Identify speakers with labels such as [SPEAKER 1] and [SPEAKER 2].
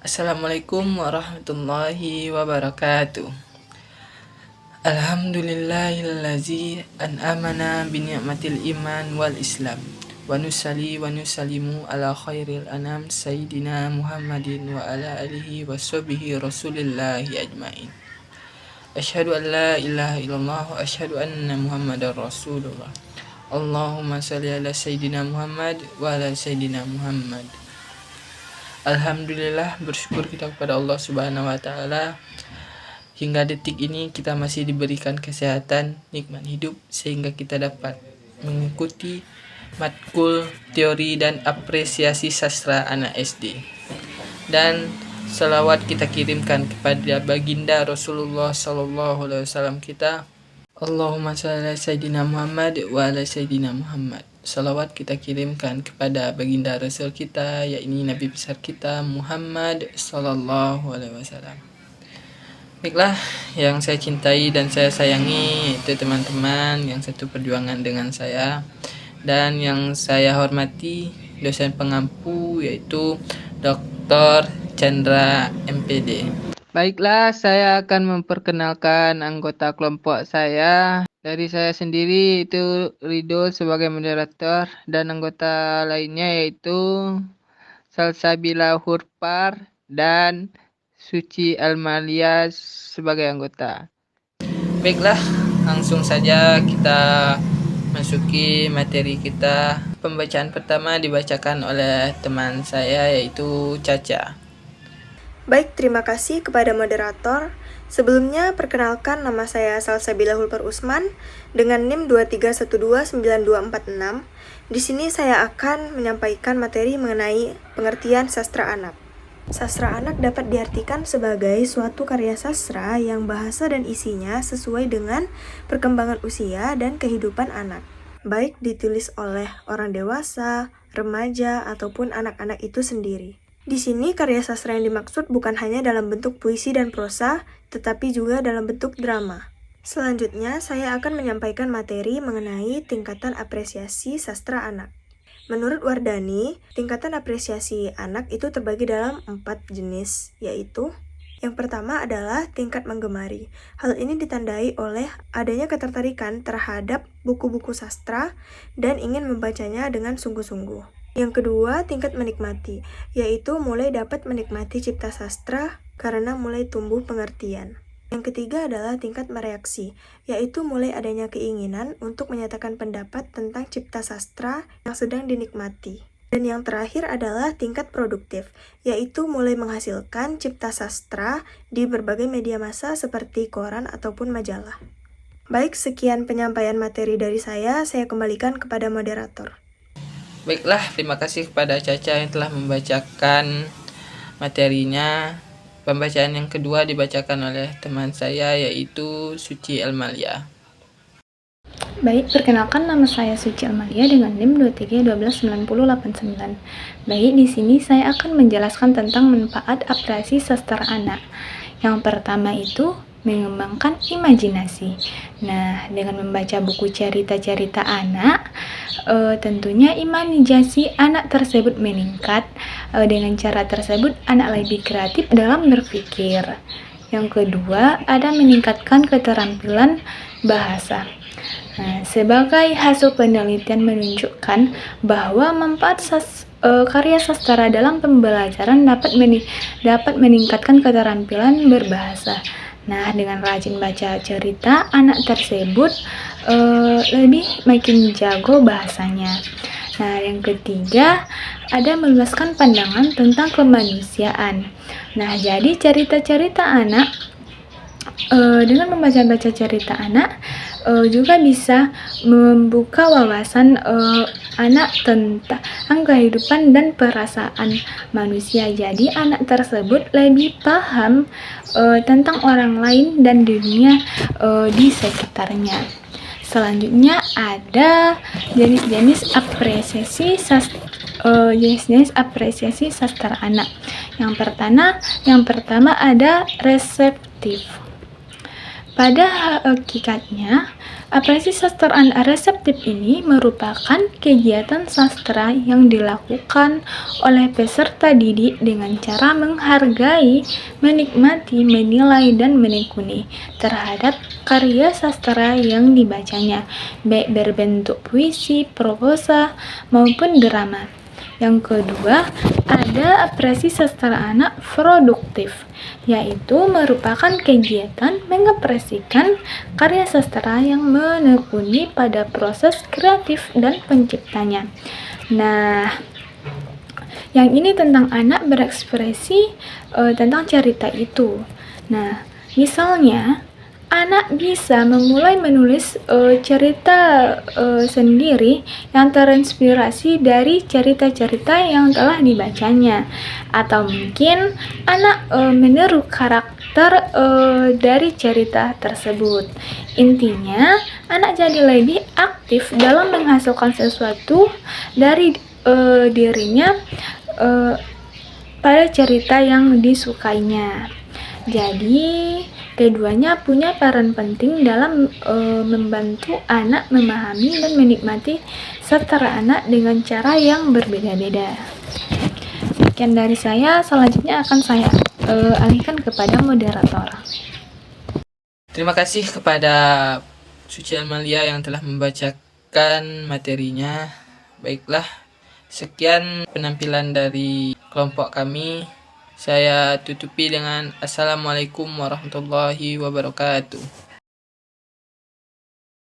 [SPEAKER 1] Assalamualaikum warahmatullahi wabarakatuh. Alhamdulillahillazi an'amana bini'matil iman wal islam. Wa nusalli wa nusallimu ala khairil anam sayyidina Muhammadin wa ala alihi wa sahbihi rasulillahi ajmain. Asyhadu an la ilaha illallah wa asyhadu anna Muhammadar Rasulullah. Allahumma shalli ala sayyidina Muhammad wa ala sayyidina Muhammad. Alhamdulillah, bersyukur kita kepada Allah Subhanahu wa taala. Hingga detik ini kita masih diberikan kesehatan, nikmat hidup sehingga kita dapat mengikuti matkul teori dan apresiasi sastra anak SD. Dan selawat kita kirimkan kepada baginda Rasulullah sallallahu alaihi wasallam kita. Allahumma shalli ala sayyidina Muhammad wa ala sayyidina Muhammad. Salawat kita kirimkan kepada baginda Rasul kita, yakni Nabi besar kita Muhammad sallallahu alaihi wasallam. Baiklah, yang saya cintai dan saya sayangi itu teman-teman yang satu perjuangan dengan saya, dan yang saya hormati dosen pengampu yaitu Dr. Chandra MPD. Baiklah, saya akan memperkenalkan anggota kelompok saya. Dari saya sendiri itu Ridho sebagai moderator, dan anggota lainnya yaitu Salsabila Hurpar dan Suci Almalia sebagai anggota. Baiklah, langsung saja kita masuki materi kita. Pembacaan pertama dibacakan oleh teman saya yaitu Caca.
[SPEAKER 2] Baik, terima kasih kepada moderator. Sebelumnya, perkenalkan nama saya Salsabila Hurpar Usman dengan NIM 23129246. Di sini saya akan menyampaikan materi mengenai pengertian sastra anak. Sastra anak dapat diartikan sebagai suatu karya sastra yang bahasa dan isinya sesuai dengan perkembangan usia dan kehidupan anak, baik ditulis oleh orang dewasa, remaja, ataupun anak-anak itu sendiri. Di sini karya sastra yang dimaksud bukan hanya dalam bentuk puisi dan prosa, tetapi juga dalam bentuk drama. Selanjutnya, saya akan menyampaikan materi mengenai tingkatan apresiasi sastra anak. Menurut Wardani, tingkatan apresiasi anak itu terbagi dalam 4 jenis, yaitu yang pertama adalah tingkat menggemari. Hal ini ditandai oleh adanya ketertarikan terhadap buku-buku sastra dan ingin membacanya dengan sungguh-sungguh. Yang kedua, tingkat menikmati, yaitu mulai dapat menikmati cipta sastra karena mulai tumbuh pengertian. Yang ketiga adalah tingkat mereaksi, yaitu mulai adanya keinginan untuk menyatakan pendapat tentang cipta sastra yang sedang dinikmati. Dan yang terakhir adalah tingkat produktif, yaitu mulai menghasilkan cipta sastra di berbagai media massa seperti koran ataupun majalah. Baik, sekian penyampaian materi dari saya kembalikan kepada moderator.
[SPEAKER 1] Baiklah, terima kasih kepada Caca yang telah membacakan materinya. Pembacaan yang kedua dibacakan oleh teman saya yaitu Suci Almalia.
[SPEAKER 3] Baik, perkenalkan nama saya Suci Almalia dengan NIM 23129089. Baik, di sini saya akan menjelaskan tentang manfaat apresiasi sastra anak. Yang pertama itu mengembangkan imajinasi. Nah, dengan membaca buku cerita-cerita anak, tentunya imajinasi anak tersebut meningkat. Dengan cara tersebut, anak lebih kreatif dalam berpikir. Yang kedua, ada meningkatkan keterampilan bahasa. Nah, sebagai hasil penelitian menunjukkan bahwa manfaat karya sastra dalam pembelajaran dapat meningkatkan keterampilan berbahasa. Nah, dengan rajin baca cerita, anak tersebut lebih makin jago bahasanya. Nah, yang ketiga, ada meluaskan pandangan tentang kemanusiaan. Nah, jadi cerita-cerita anak, dengan membaca-baca cerita anak, juga bisa membuka wawasan anak tentang kehidupan dan perasaan manusia. Jadi anak tersebut lebih paham tentang orang lain dan dunia di sekitarnya. Selanjutnya ada jenis-jenis apresiasi sastra anak. Yang pertama ada reseptif. Pada hakikatnya, Apresiasi sastra anak reseptif ini merupakan kegiatan sastra yang dilakukan oleh peserta didik dengan cara menghargai, menikmati, menilai, dan menekuni terhadap karya sastra yang dibacanya, baik berbentuk puisi, prosa, maupun drama. Yang kedua, ada apresiasi sastra anak produktif, yaitu merupakan kegiatan mengekspresikan karya sastra yang menekuni pada proses kreatif dan penciptanya. Nah, yang ini tentang anak berekspresi tentang cerita itu. Nah, misalnya anak bisa memulai menulis cerita sendiri yang terinspirasi dari cerita-cerita yang telah dibacanya, atau mungkin anak meniru karakter dari cerita tersebut. Intinya, anak jadi lebih aktif dalam menghasilkan sesuatu dari dirinya pada cerita yang disukainya. Jadi, keduanya punya peran penting dalam membantu anak memahami dan menikmati sastra anak dengan cara yang berbeda-beda. Sekian dari saya, selanjutnya akan saya alihkan kepada moderator.
[SPEAKER 1] Terima kasih kepada Suci Amalia yang telah membacakan materinya. Baiklah, sekian penampilan dari kelompok kami. Saya tutupi dengan Assalamualaikum warahmatullahi wabarakatuh.